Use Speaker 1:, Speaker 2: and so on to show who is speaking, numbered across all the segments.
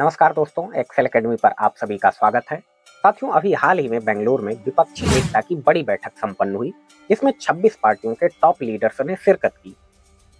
Speaker 1: नमस्कार दोस्तों, Excel academy पर आप सभी का स्वागत है। साथियों, अभी हाल ही में बेंगलुरु में विपक्षी एकता की बड़ी बैठक संपन्न हुई, जिसमें 26 पार्टियों के टॉप लीडर्स ने शिरकत की।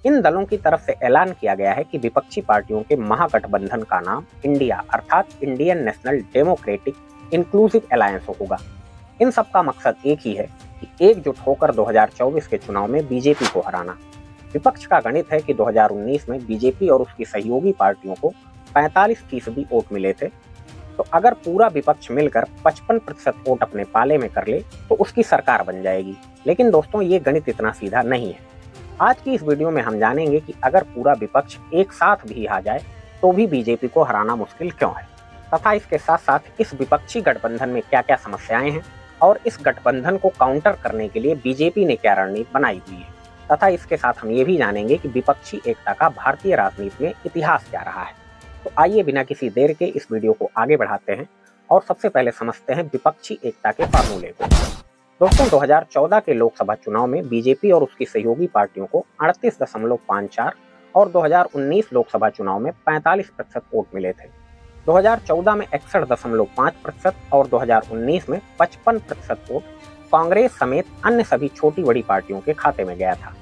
Speaker 1: इन दलों की तरफ से ऐलान किया गया है कि विपक्षी पार्टियों के महागठबंधन का नाम इंडिया अर्थात Indian national democratic inclusive alliance होगा। इन सब का मकसद एक ही है कि एकजुट होकर 2024 के चुनाव में बीजेपी को हराना। विपक्ष का गणित है कि 2019 में बीजेपी और उसकी सहयोगी पार्टियों को 45% वोट मिले थे, तो अगर पूरा विपक्ष मिलकर 55% वोट अपने पाले में कर ले तो उसकी सरकार बन जाएगी। लेकिन दोस्तों, ये गणित इतना सीधा नहीं है। आज की इस वीडियो में हम जानेंगे कि अगर पूरा विपक्ष एक साथ भी आ जाए तो भी बीजेपी को हराना मुश्किल क्यों है, तथा इसके साथ साथ इस विपक्षी गठबंधन में क्या क्या समस्याएं हैं और इस गठबंधन को काउंटर करने के लिए बीजेपी ने क्या रणनीति बनाई हुई है, तथा इसके साथ हम ये भी जानेंगे कि विपक्षी एकता का भारतीय राजनीति में इतिहास क्या रहा है। तो आइए बिना किसी देर के इस वीडियो को आगे बढ़ाते हैं और सबसे पहले समझते हैं विपक्षी एकता के फार्मूले को। दोस्तों, 2014 के लोकसभा चुनाव में बीजेपी और उसकी सहयोगी पार्टियों को 38.54 और 2019 लोकसभा चुनाव में 45% वोट मिले थे। 2014 में 61.5% और 2019 में 55% वोट कांग्रेस समेत अन्य सभी छोटी बड़ी पार्टियों के खाते में गया था।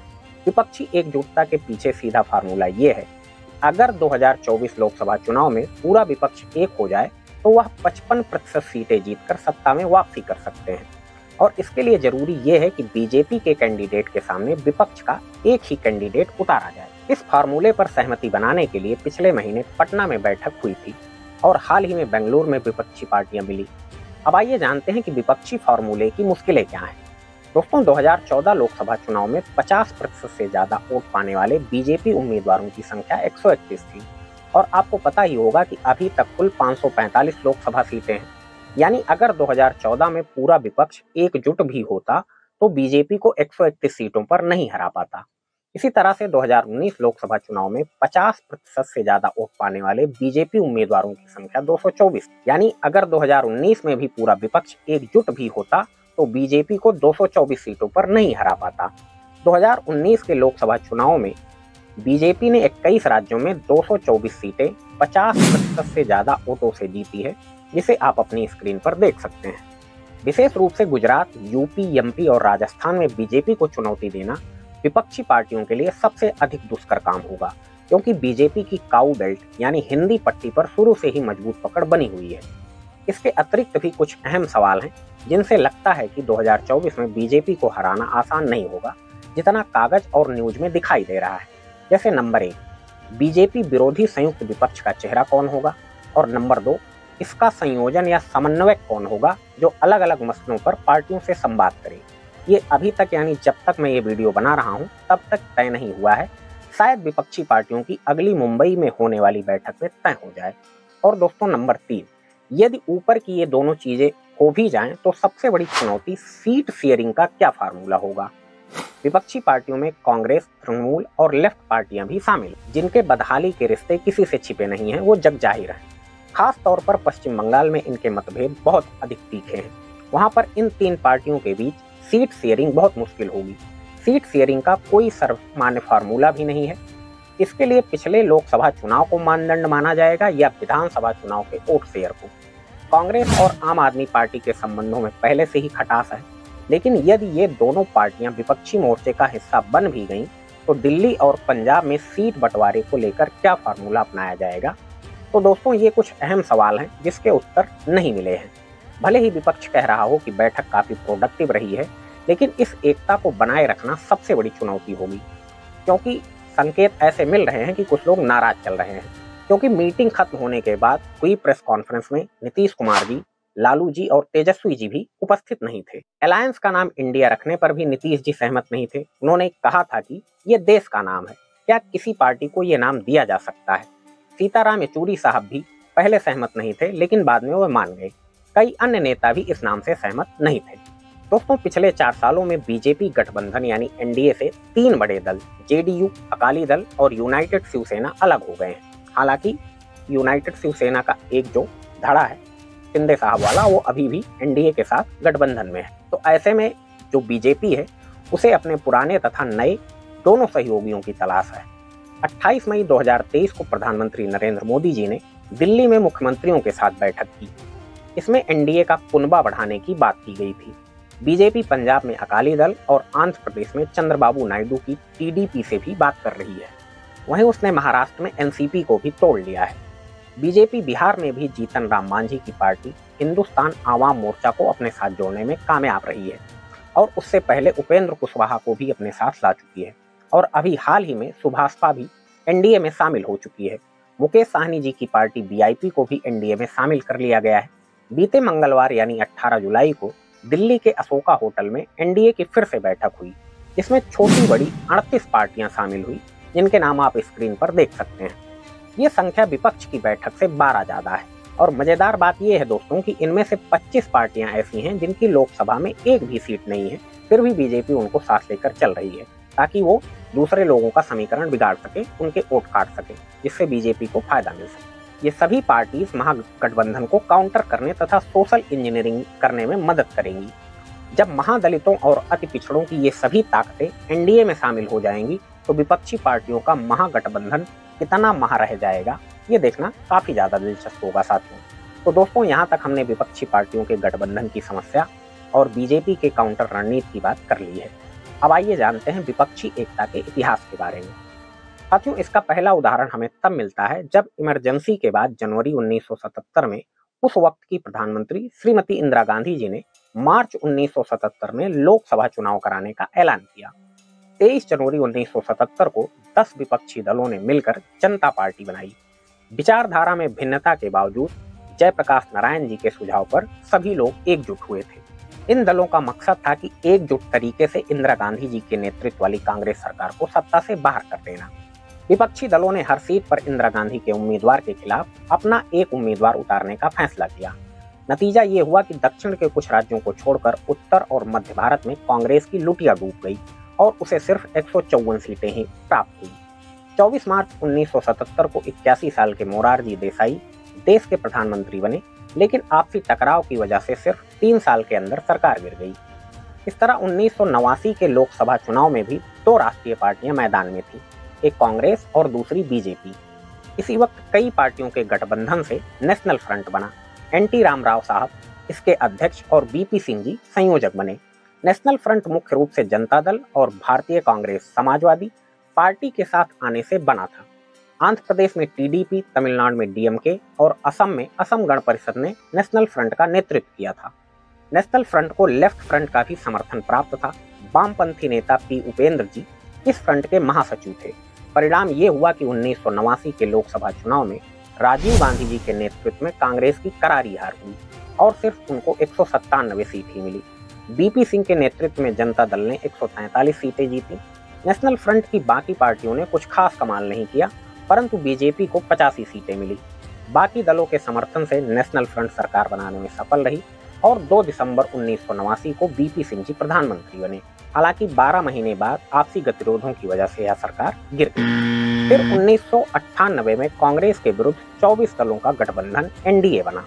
Speaker 1: विपक्षी एकजुटता के पीछे सीधा फार्मूला ये है, अगर 2024 लोकसभा चुनाव में पूरा विपक्ष एक हो जाए तो वह 55% सीटें जीतकर सत्ता में वापसी कर सकते हैं, और इसके लिए जरूरी ये है कि बीजेपी के कैंडिडेट के सामने विपक्ष का एक ही कैंडिडेट उतारा जाए। इस फार्मूले पर सहमति बनाने के लिए पिछले महीने पटना में बैठक हुई थी और हाल ही में बेंगलुरु में विपक्षी पार्टियां मिली। अब आइए जानते हैं कि विपक्षी फार्मूले की मुश्किलें क्या हैं। दोस्तों, 2014 लोकसभा चुनाव में 50% से ज्यादा वोट पाने वाले बीजेपी उम्मीदवारों की संख्या 131 थी, और आपको पता ही होगा कि अभी तक कुल 545 लोकसभा सीटें हैं। यानी अगर 2014 में पूरा विपक्ष एकजुट भी होता तो बीजेपी को 131 सीटों पर नहीं हरा पाता। इसी तरह से 2019 लोकसभा चुनाव में 50% से ज्यादा वोट पाने वाले बीजेपी उम्मीदवारों की संख्या 224, यानी अगर 2019 में भी पूरा विपक्ष एकजुट भी होता तो बीजेपी को 224 सीटों पर नहीं हरा पाता। 2019 के लोकसभा चुनाव में बीजेपी ने 21 राज्यों में 224 सीटें 50% से ज्यादा वोटों से जीती है, जिसे आप अपनी स्क्रीन पर देख सकते हैं। विशेष रूप से गुजरात, यूपी, एमपी और राजस्थान में बीजेपी को चुनौती देना विपक्षी पार्टियों के लिए सबसे अधिक दुष्कर काम होगा, क्योंकि बीजेपी की काऊ बेल्ट यानी हिंदी पट्टी पर शुरू से ही मजबूत पकड़ बनी हुई है। इसके अतिरिक्त भी कुछ अहम सवाल हैं जिनसे लगता है कि 2024 में बीजेपी को हराना आसान नहीं होगा, जितना कागज और न्यूज में दिखाई दे रहा है। जैसे नंबर 1, बीजेपी विरोधी संयुक्त विपक्ष का चेहरा कौन होगा, और नंबर 2, इसका संयोजन या समन्वयक कौन होगा जो अलग अलग मसलों पर पार्टियों से संवाद करे। ये अभी तक, यानी जब तक मैं ये वीडियो बना रहा हूँ तब तक तय नहीं हुआ है। शायद विपक्षी पार्टियों की अगली मुंबई में होने वाली बैठक में तय हो जाए। और दोस्तों, नंबर 3, यदि ऊपर की ये दोनों चीजें हो भी जाएं तो सबसे बड़ी चुनौती सीट शेयरिंग का क्या फार्मूला होगा। विपक्षी पार्टियों में कांग्रेस, तृणमूल और लेफ्ट पार्टियां भी शामिल, जिनके बदहाली के रिश्ते किसी से छिपे नहीं हैं, वो जग जाहिर हैं। खास तौर पर पश्चिम बंगाल में इनके मतभेद बहुत अधिक तीखे हैं। वहां पर इन 3 पार्टियों के बीच सीट शेयरिंग बहुत मुश्किल होगी। सीट शेयरिंग का कोई सर्वमान्य फार्मूला भी नहीं है। इसके लिए पिछले लोकसभा चुनाव को मानदंड माना जाएगा या विधानसभा चुनाव के वोट शेयर को। कांग्रेस और आम आदमी पार्टी के संबंधों में पहले से ही खटास है, लेकिन यदि ये दोनों पार्टियां विपक्षी मोर्चे का हिस्सा बन भी गईं तो दिल्ली और पंजाब में सीट बंटवारे को लेकर क्या फार्मूला अपनाया जाएगा। तो दोस्तों, ये कुछ अहम सवाल हैं जिसके उत्तर नहीं मिले हैं। भले ही विपक्ष कह रहा हो कि बैठक काफी प्रोडक्टिव रही है, लेकिन इस एकता को बनाए रखना सबसे बड़ी चुनौती होगी, क्योंकि संकेत ऐसे मिल रहे हैं कि कुछ लोग नाराज चल रहे हैं। क्योंकि मीटिंग खत्म होने के बाद हुई प्रेस कॉन्फ्रेंस में नीतीश कुमार जी, लालू जी और तेजस्वी जी भी उपस्थित नहीं थे। अलायंस का नाम इंडिया रखने पर भी नीतीश जी सहमत नहीं थे। उन्होंने कहा था कि ये देश का नाम है, क्या किसी पार्टी को ये नाम दिया जा सकता है। सीताराम येचुरी साहब भी पहले सहमत नहीं थे, लेकिन बाद में वो मान गए। कई अन्य नेता भी इस नाम से सहमत नहीं थे। दोस्तों, पिछले 4 सालों में बीजेपी गठबंधन यानी एनडीए से 3 बड़े दल जेडीयू, अकाली दल और यूनाइटेड शिवसेना अलग हो गए हैं। हालांकि यूनाइटेड शिवसेना का एक जो धड़ा है शिंदे साहब वाला, वो अभी भी एनडीए के साथ गठबंधन में है। तो ऐसे में जो बीजेपी है उसे अपने पुराने तथा नए दोनों सहयोगियों की तलाश है। 28 मई 2023 को प्रधानमंत्री नरेंद्र मोदी जी ने दिल्ली में मुख्यमंत्रियों के साथ बैठक की। इसमें एनडीए का पुनबा बढ़ाने की बात की गई थी। बीजेपी पंजाब में अकाली दल और आंध्र प्रदेश में चंद्रबाबू नायडू की टीडीपी से भी बात कर रही है। वहीं उसने महाराष्ट्र में एनसीपी को भी तोड़ लिया है। बीजेपी बिहार में भी जीतन राम मांझी की पार्टी हिंदुस्तान आवाम मोर्चा को अपने साथ जोड़ने में कामयाब रही है और उससे पहले उपेंद्र कुशवाहा को भी अपने साथ ला चुकी है और अभी हाल ही में सुभाषपा भी एनडीए में शामिल हो चुकी है। मुकेश साहनी जी की पार्टी बीआईपी को भी एनडीए में शामिल कर लिया गया है। बीते मंगलवार यानी 18 जुलाई को दिल्ली के अशोका होटल में एनडीए की फिर से बैठक हुई, जिसमें छोटी बड़ी 38 पार्टियां शामिल हुई, जिनके नाम आप स्क्रीन पर देख सकते हैं। ये संख्या विपक्ष की बैठक से 12 ज्यादा है और मजेदार बात यह है दोस्तों कि इनमें से 25 पार्टियां ऐसी हैं जिनकी लोकसभा में एक भी सीट नहीं है, फिर भी बीजेपी उनको साथ लेकर चल रही है ताकि वो दूसरे लोगों का समीकरण बिगाड़ सके, उनके वोट काट सके, जिससे बीजेपी को फायदा मिल सके। ये सभी पार्टीज महागठबंधन को काउंटर करने तथा सोशल इंजीनियरिंग करने में मदद करेंगी। जब महादलितों और अति पिछड़ों की ये सभी ताकतें एनडीए में शामिल हो जाएंगी तो विपक्षी पार्टियों का महागठबंधन कितना महा रह जाएगा, ये देखना काफी ज्यादा दिलचस्प होगा साथियों। तो दोस्तों, यहाँ तक हमने विपक्षी पार्टियों के गठबंधन की समस्या और बीजेपी के काउंटर रणनीति की बात कर ली है। अब आइए जानते हैं विपक्षी एकता के इतिहास के बारे में। साथियों, इसका पहला उदाहरण हमें तब मिलता है जब इमरजेंसी के बाद जनवरी 1977 में उस वक्त की प्रधानमंत्री श्रीमती इंदिरा गांधी जी ने मार्च 1977 में लोकसभा चुनाव कराने का ऐलान किया। 23 जनवरी 1977 को 10 विपक्षी दलों ने मिलकर जनता पार्टी बनाई। विचारधारा में भिन्नता के बावजूद जयप्रकाश नारायण जी के सुझाव पर सभी लोग एकजुट हुए थे। इन दलों का मकसद था कि एकजुट तरीके से इंदिरा गांधी जी के नेतृत्व वाली कांग्रेस सरकार को सत्ता से बाहर कर देना। विपक्षी दलों ने हर सीट पर इंदिरा गांधी के उम्मीदवार के खिलाफ अपना एक उम्मीदवार उतारने का फैसला किया। नतीजा ये हुआ कि दक्षिण के कुछ राज्यों को छोड़कर उत्तर और मध्य भारत में कांग्रेस की लुटिया डूब गई और उसे सिर्फ 154 सीटें ही प्राप्त हुई। 24 मार्च 1977 को 81 साल के मोरारजी देसाई देश के प्रधानमंत्री बने, लेकिन आपसी टकराव की वजह से सिर्फ 3 साल के अंदर सरकार गिर गई। इस तरह 1989 के लोकसभा चुनाव में भी 2 राष्ट्रीय पार्टियां मैदान में थी, एक कांग्रेस और दूसरी बीजेपी। इसी वक्त कई पार्टियों के गठबंधन से नेशनल फ्रंट बना। एनटी रामाराव साहब इसके अध्यक्ष और बीपी सिंह जी संयोजक बने। नेशनल फ्रंट मुख्य रूप से जनता दल और भारतीय कांग्रेस समाजवादी पार्टी के साथ आने से बना था। आंध्र प्रदेश में टीडीपी, तमिलनाडु में डीएमके और असम में असम गण परिषद ने नेशनल फ्रंट का नेतृत्व किया था। नेशनल फ्रंट को लेफ्ट फ्रंट का भी समर्थन प्राप्त था। वामपंथी नेता पी उपेंद्र जी इस फ्रंट के महासचिव थे। परिणाम ये हुआ कि 1989 के लोकसभा चुनाव में राजीव गांधी जी के नेतृत्व में कांग्रेस की करारी हार हुई और सिर्फ उनको 197 सीट ही मिली। बीपी सिंह के नेतृत्व में जनता दल ने 143 सीटें जीती। नेशनल फ्रंट की बाकी पार्टियों ने कुछ खास कमाल नहीं किया, परंतु बीजेपी को 85 सीटें मिली। बाकी दलों के समर्थन से नेशनल फ्रंट सरकार बनाने में सफल रही और 2 दिसंबर 1989 को बीपी सिंह जी प्रधानमंत्री बने। हालांकि 12 महीने बाद आपसी गतिरोधों की वजह से यह सरकार गिर गई। फिर 1998 में कांग्रेस के विरुद्ध 24 दलों का गठबंधन एनडीए बना।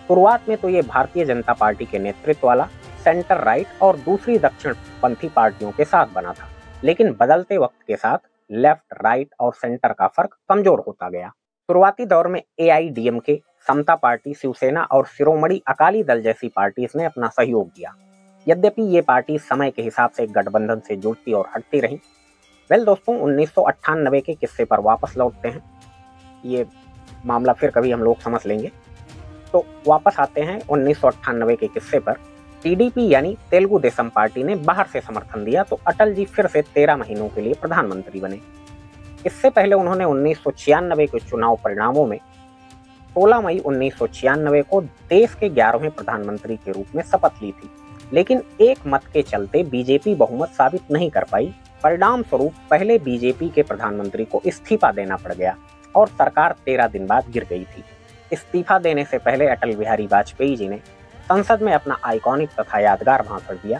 Speaker 1: शुरुआत में तो ये भारतीय जनता पार्टी के नेतृत्व वाला सेंटर राइट और दूसरी दक्षिण पंथी पार्टियों के साथ बना था, लेकिन बदलते वक्त के साथ लेफ्ट, राइट और सेंटर का फर्क कमजोर होता गया। शुरुआती दौर में एआईडीएमके, समता पार्टी, शिवसेना और शिरोमणि अकाली दल जैसी पार्टीज ने अपना सहयोग दिया। यद्यपि ये पार्टी समय के हिसाब से गठबंधन से जुड़ती और हटती रही। वेल दोस्तों, 1998 के किस्से पर वापस लौटते हैं। ये मामला फिर कभी हम लोग समझ लेंगे। तो वापस आते हैं 1998 के किस्से पर। टीडीपी यानी तेलुगु देशम पार्टी ने बाहर से समर्थन दिया तो अटल जी फिर से 13 महीनों के लिए प्रधानमंत्री बने। इससे पहले उन्होंने 1996 के चुनाव परिणामों में 16 मई 1996 को देश के 11वें प्रधानमंत्री के रूप में शपथ ली थी, लेकिन एक मत के चलते बीजेपी बहुमत साबित नहीं कर पाई। परिणाम स्वरूप पहले बीजेपी के प्रधानमंत्री को इस्तीफा देना पड़ गया और सरकार 13 दिन बाद गिर गई थी। इस्तीफा देने से पहले अटल बिहारी वाजपेयी जी ने संसद में अपना आइकॉनिक तथा यादगार भाषण दिया।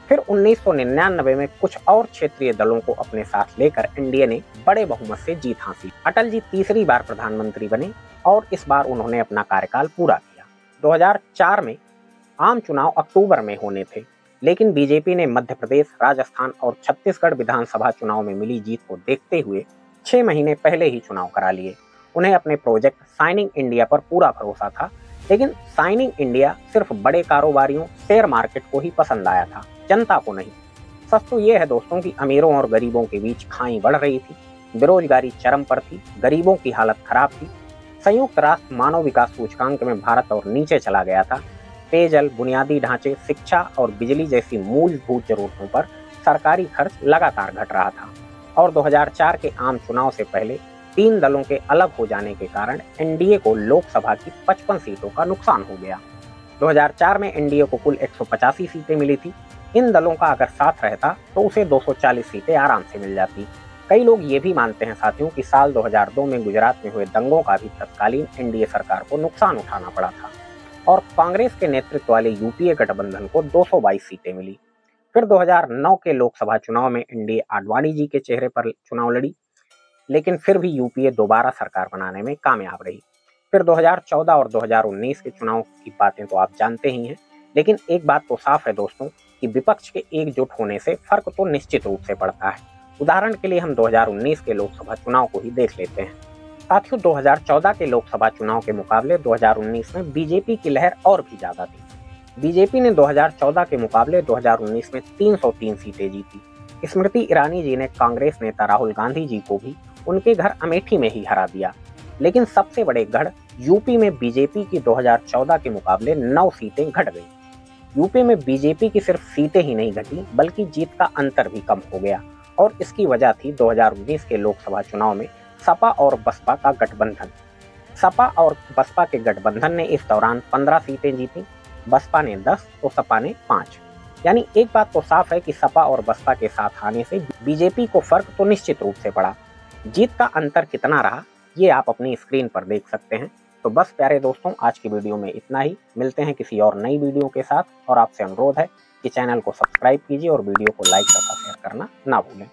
Speaker 1: फिर 1999 में कुछ और क्षेत्रीय दलों को अपने साथ लेकर एनडीए ने बड़े बहुमत से जीत हासिल। अटल जी तीसरी बार प्रधानमंत्री बने और इस बार उन्होंने अपना कार्यकाल पूरा किया। 2004 में आम चुनाव अक्टूबर में होने थे, लेकिन बीजेपी ने मध्य प्रदेश, राजस्थान और छत्तीसगढ़ विधानसभा चुनाव में मिली जीत को देखते हुए 6 महीने पहले ही चुनाव करा लिए उन्हें अपने प्रोजेक्ट शाइनिंग इंडिया पर पूरा भरोसा था, लेकिन शाइनिंग इंडिया सिर्फ बड़े कारोबारियों, शेयर मार्केट को ही पसंद आया था, जनता को नहीं। सच तो ये है दोस्तों कि अमीरों और गरीबों के बीच खाई बढ़ रही थी, बेरोजगारी चरम पर थी, गरीबों की हालत खराब थी। संयुक्त राष्ट्र मानव विकास सूचकांक में भारत और नीचे चला गया था। पेयजल, बुनियादी ढांचे, शिक्षा और बिजली जैसी मूलभूत जरूरतों पर सरकारी खर्च लगातार घट रहा था। और 2004 के आम चुनाव से पहले 3 दलों के अलग हो जाने के कारण एनडीए को लोकसभा की 55 सीटों का नुकसान हो गया। 2004 में एनडीए को कुल 185 सीटें मिली थी। इन दलों का अगर साथ रहता तो उसे 240 सीटें आराम से मिल जाती। कई लोग ये भी मानते हैं साथियों कि साल 2002 में गुजरात में हुए दंगों का भी तत्कालीन एनडीए सरकार को नुकसान उठाना पड़ा था और कांग्रेस के नेतृत्व वाले यूपीए गठबंधन को 222 सीटें मिली। फिर 2009 के लोकसभा चुनाव में एनडीए आडवाणी जी के चेहरे पर चुनाव लड़ी, लेकिन फिर भी यूपीए दोबारा सरकार बनाने में कामयाब रही। फिर 2014 और 2019 के चुनाव की बातें तो आप जानते ही हैं, लेकिन एक बात तो साफ है दोस्तों कि विपक्ष के एकजुट होने से फर्क तो निश्चित रूप से पड़ता है। उदाहरण के लिए हम 2019 के लोकसभा चुनाव को ही देख लेते हैं। साथियों, 2014 के लोकसभा चुनाव के मुकाबले 2019 में बीजेपी की लहर और भी ज्यादा थी। बीजेपी ने 2014 के मुकाबले 2019 में 303 सीटें जीती। स्मृति ईरानी जी ने कांग्रेस नेता राहुल गांधी जी को भी उनके घर अमेठी में ही हरा दिया। लेकिन सबसे बड़े गढ़ यूपी में बीजेपी की 2014 के मुकाबले 9 सीटें घट गई। यूपी में बीजेपी की सिर्फ सीटें ही नहीं घटी, बल्कि जीत का अंतर भी कम हो गया। और इसकी वजह थी 2019 के लोकसभा चुनाव में सपा और बसपा का गठबंधन। सपा और बसपा के गठबंधन ने इस दौरान 15 सीटें जीती, बसपा ने 10 तो सपा ने 5। यानी एक बात तो साफ है कि सपा और बसपा के साथ आने से बीजेपी को फर्क तो निश्चित रूप से पड़ा। जीत का अंतर कितना रहा ये आप अपनी स्क्रीन पर देख सकते हैं। तो बस प्यारे दोस्तों, आज की वीडियो में इतना ही। मिलते हैं किसी और नई वीडियो के साथ, और आपसे अनुरोध है कि चैनल को सब्सक्राइब कीजिए और वीडियो को लाइक तथा शेयर करना ना भूलें।